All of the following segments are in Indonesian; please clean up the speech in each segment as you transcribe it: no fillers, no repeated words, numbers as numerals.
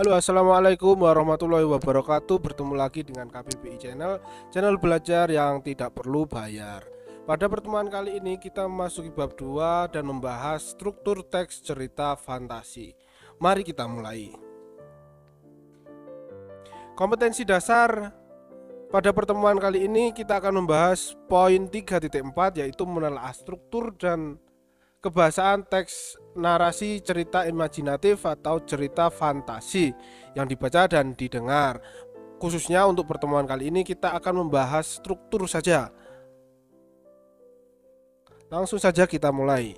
Halo, assalamualaikum warahmatullahi wabarakatuh. Bertemu lagi dengan KBBI channel belajar yang tidak perlu bayar. Pada pertemuan kali ini kita memasuki bab 2 dan membahas struktur teks cerita fantasi. Mari kita mulai. Kompetensi dasar. Pada pertemuan kali ini kita akan membahas poin 3.4, yaitu menelaah struktur dan kebahasaan teks narasi cerita imajinatif atau cerita fantasi yang dibaca dan didengar. Khususnya untuk pertemuan kali ini kita akan membahas struktur saja. Langsung saja kita mulai.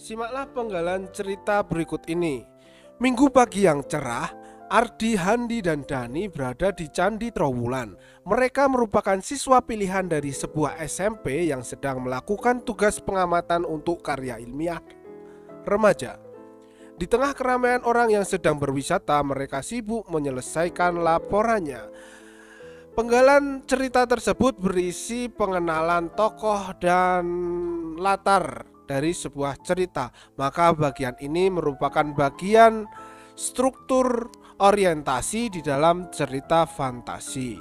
Simaklah penggalan cerita berikut ini. Minggu pagi yang cerah, Ardi, Handi, dan Dani berada di Candi Trowulan. Mereka merupakan siswa pilihan dari sebuah SMP yang sedang melakukan tugas pengamatan untuk karya ilmiah remaja. Di tengah keramaian orang yang sedang berwisata, mereka sibuk menyelesaikan laporannya. Penggalan cerita tersebut berisi pengenalan tokoh dan latar dari sebuah cerita. Maka bagian ini merupakan bagian struktur orientasi di dalam cerita fantasi.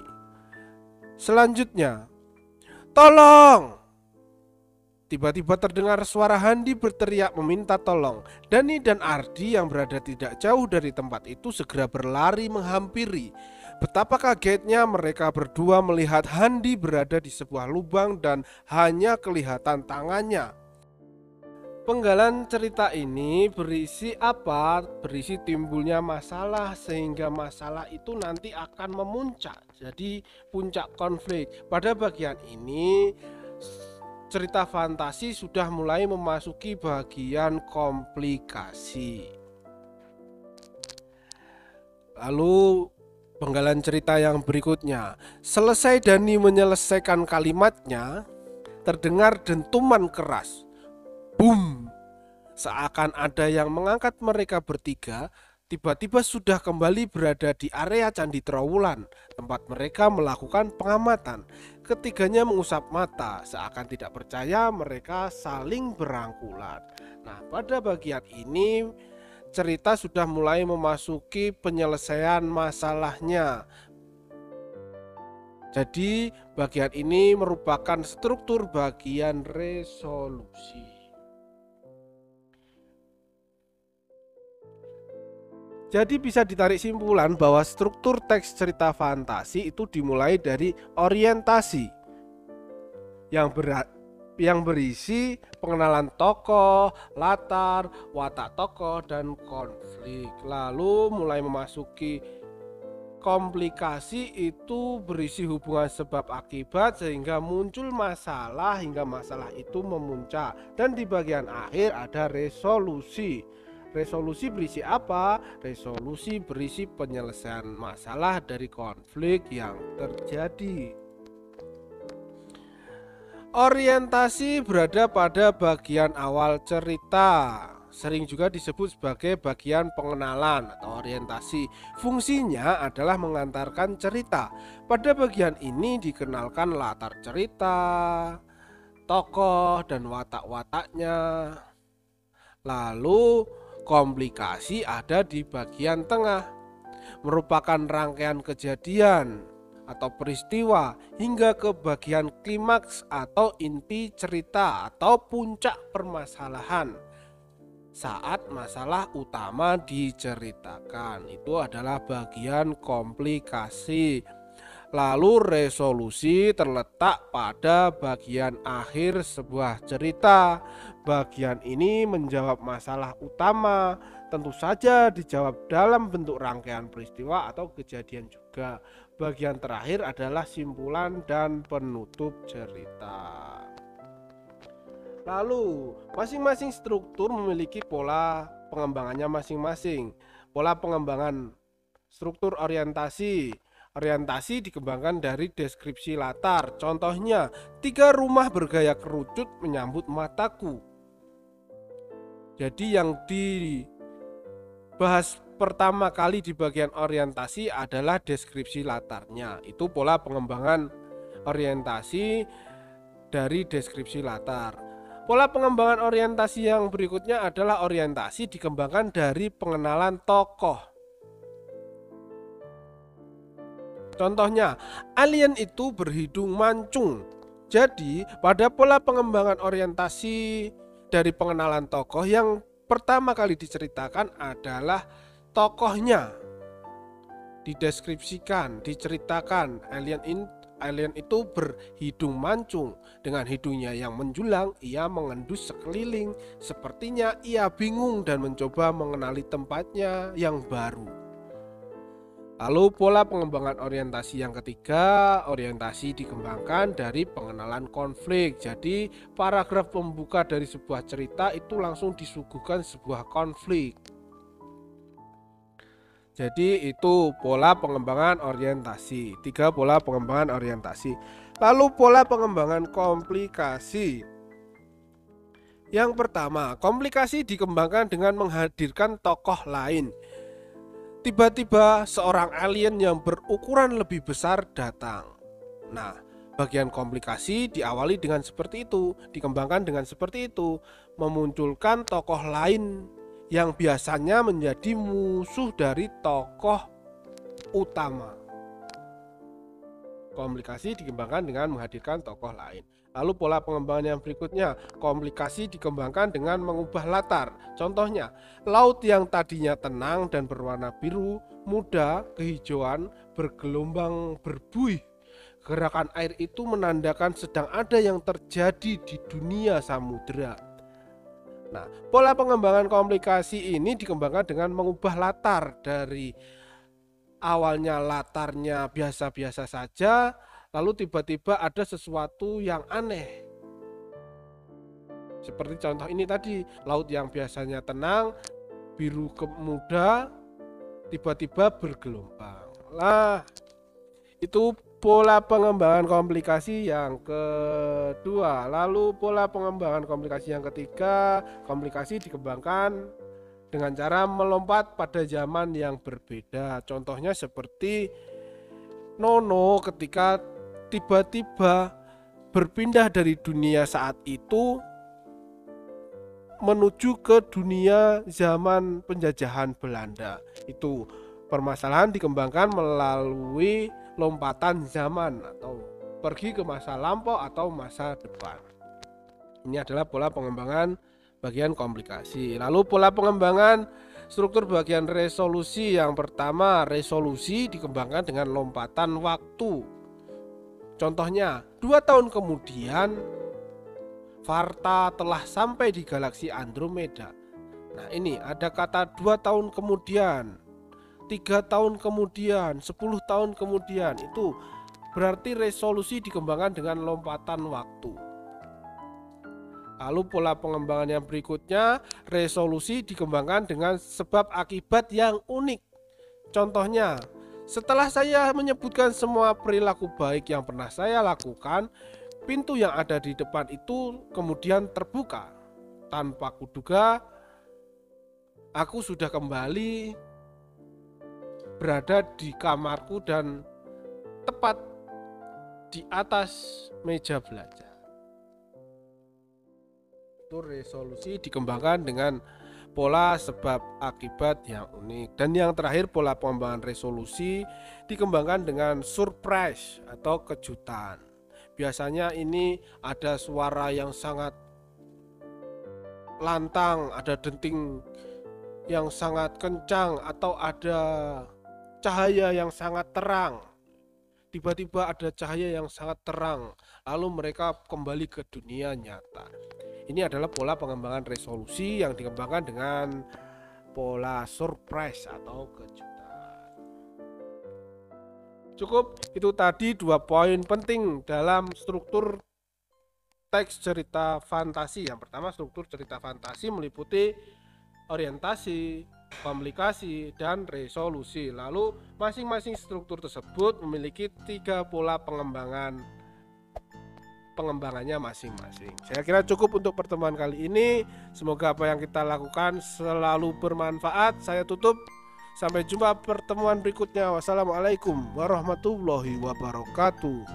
Selanjutnya, tolong! Tiba-tiba terdengar suara Handi berteriak meminta tolong. Dani dan Ardi yang berada tidak jauh dari tempat itu segera berlari menghampiri. Betapa kagetnya mereka berdua melihat Handi berada di sebuah lubang dan hanya kelihatan tangannya. Penggalan cerita ini berisi apa? Berisi timbulnya masalah sehingga masalah itu nanti akan memuncak. Jadi puncak konflik. Pada bagian ini cerita fantasi sudah mulai memasuki bagian komplikasi. Lalu penggalan cerita yang berikutnya. Selesai Dani menyelesaikan kalimatnya, terdengar dentuman keras. Boom! Seakan ada yang mengangkat mereka bertiga. Tiba-tiba sudah kembali berada di area Candi Trowulan, tempat mereka melakukan pengamatan. Ketiganya mengusap mata, seakan tidak percaya. Mereka saling berangkulan. Nah, pada bagian ini cerita sudah mulai memasuki penyelesaian masalahnya. Jadi bagian ini merupakan struktur bagian resolusi. Jadi bisa ditarik simpulan bahwa struktur teks cerita fantasi itu dimulai dari orientasi yang berisi pengenalan tokoh, latar, watak tokoh, dan konflik. Lalu mulai memasuki komplikasi, itu berisi hubungan sebab akibat sehingga muncul masalah hingga masalah itu memuncak. Dan di bagian akhir ada resolusi. Resolusi berisi apa? Resolusi berisi penyelesaian masalah dari konflik yang terjadi. Orientasi berada pada bagian awal cerita, sering juga disebut sebagai bagian pengenalan atau orientasi. Fungsinya adalah mengantarkan cerita. Pada bagian ini dikenalkan latar cerita, tokoh dan watak-wataknya. Lalu komplikasi ada di bagian tengah, merupakan rangkaian kejadian atau peristiwa hingga ke bagian klimaks atau inti cerita atau puncak permasalahan saat masalah utama diceritakan. Itu adalah bagian komplikasi. Lalu resolusi terletak pada bagian akhir sebuah cerita. Bagian ini menjawab masalah utama, tentu saja dijawab dalam bentuk rangkaian peristiwa atau kejadian juga. Bagian terakhir adalah simpulan dan penutup cerita. Lalu masing-masing struktur memiliki pola pengembangannya masing-masing. Pola pengembangan struktur orientasi. Orientasi dikembangkan dari deskripsi latar. Contohnya, 3 rumah bergaya kerucut menyambut mataku. Jadi yang dibahas pertama kali di bagian orientasi adalah deskripsi latarnya. Itu pola pengembangan orientasi dari deskripsi latar. Pola pengembangan orientasi yang berikutnya adalah orientasi dikembangkan dari pengenalan tokoh. Contohnya, alien itu berhidung mancung. Jadi, pada pola pengembangan orientasi dari pengenalan tokoh, yang pertama kali diceritakan adalah tokohnya. Dideskripsikan, diceritakan alien itu berhidung mancung. Dengan hidungnya yang menjulang, ia mengendus sekeliling. Sepertinya ia bingung dan mencoba mengenali tempatnya yang baru. Lalu pola pengembangan orientasi yang ketiga, orientasi dikembangkan dari pengenalan konflik. Jadi paragraf pembuka dari sebuah cerita itu langsung disuguhkan sebuah konflik. Jadi itu pola pengembangan orientasi. 3 pola pengembangan orientasi. Lalu pola pengembangan komplikasi. Yang pertama, komplikasi dikembangkan dengan menghadirkan tokoh lain. Tiba-tiba seorang alien yang berukuran lebih besar datang. Nah, bagian komplikasi diawali dengan seperti itu, dikembangkan dengan seperti itu, memunculkan tokoh lain yang biasanya menjadi musuh dari tokoh utama. Komplikasi dikembangkan dengan menghadirkan tokoh lain. Lalu pola pengembangan yang berikutnya, komplikasi dikembangkan dengan mengubah latar. Contohnya, laut yang tadinya tenang dan berwarna biru, muda, kehijauan, bergelombang berbuih. Gerakan air itu menandakan sedang ada yang terjadi di dunia samudera. Nah, pola pengembangan komplikasi ini dikembangkan dengan mengubah latar dari awalnya latarnya biasa-biasa saja, lalu tiba-tiba ada sesuatu yang aneh. Seperti contoh ini tadi, laut yang biasanya tenang, biru muda, tiba-tiba bergelombang. Lah, itu pola pengembangan komplikasi yang kedua. Lalu pola pengembangan komplikasi yang ketiga, komplikasi dikembangkan dengan cara melompat pada zaman yang berbeda. Contohnya seperti Nono ketika tiba-tiba berpindah dari dunia saat itu menuju ke dunia zaman penjajahan Belanda. Itu permasalahan dikembangkan melalui lompatan zaman atau pergi ke masa lampau atau masa depan. Ini adalah pola pengembangan bagian komplikasi. Lalu pola pengembangan struktur bagian resolusi. Yang pertama, resolusi dikembangkan dengan lompatan waktu. Contohnya, 2 tahun kemudian Varta telah sampai di galaksi Andromeda. Nah, ini ada kata 2 tahun kemudian, 3 tahun kemudian, 10 tahun kemudian. Itu berarti resolusi dikembangkan dengan lompatan waktu. Lalu pola pengembangan yang berikutnya, resolusi dikembangkan dengan sebab akibat yang unik. Contohnya, setelah saya menyebutkan semua perilaku baik yang pernah saya lakukan, pintu yang ada di depan itu kemudian terbuka. Tanpa kuduga, aku sudah kembali berada di kamarku dan tepat di atas meja belajar. Itu resolusi dikembangkan dengan pola sebab akibat yang unik. Dan yang terakhir, pola pengembangan resolusi dikembangkan dengan surprise atau kejutan. Biasanya ini ada suara yang sangat lantang, ada denting yang sangat kencang, atau ada cahaya yang sangat terang. Tiba-tiba ada cahaya yang sangat terang, lalu mereka kembali ke dunia nyata. Ini adalah pola pengembangan resolusi yang dikembangkan dengan pola surprise atau kejutan. Cukup, itu tadi 2 poin penting dalam struktur teks cerita fantasi. Yang pertama, struktur cerita fantasi meliputi orientasi, komplikasi, dan resolusi. Lalu masing-masing struktur tersebut memiliki 3 pola pengembangannya masing-masing. Saya kira cukup untuk pertemuan kali ini. Semoga apa yang kita lakukan selalu bermanfaat. Saya tutup. Sampai jumpa pertemuan berikutnya. Wassalamualaikum warahmatullahi wabarakatuh.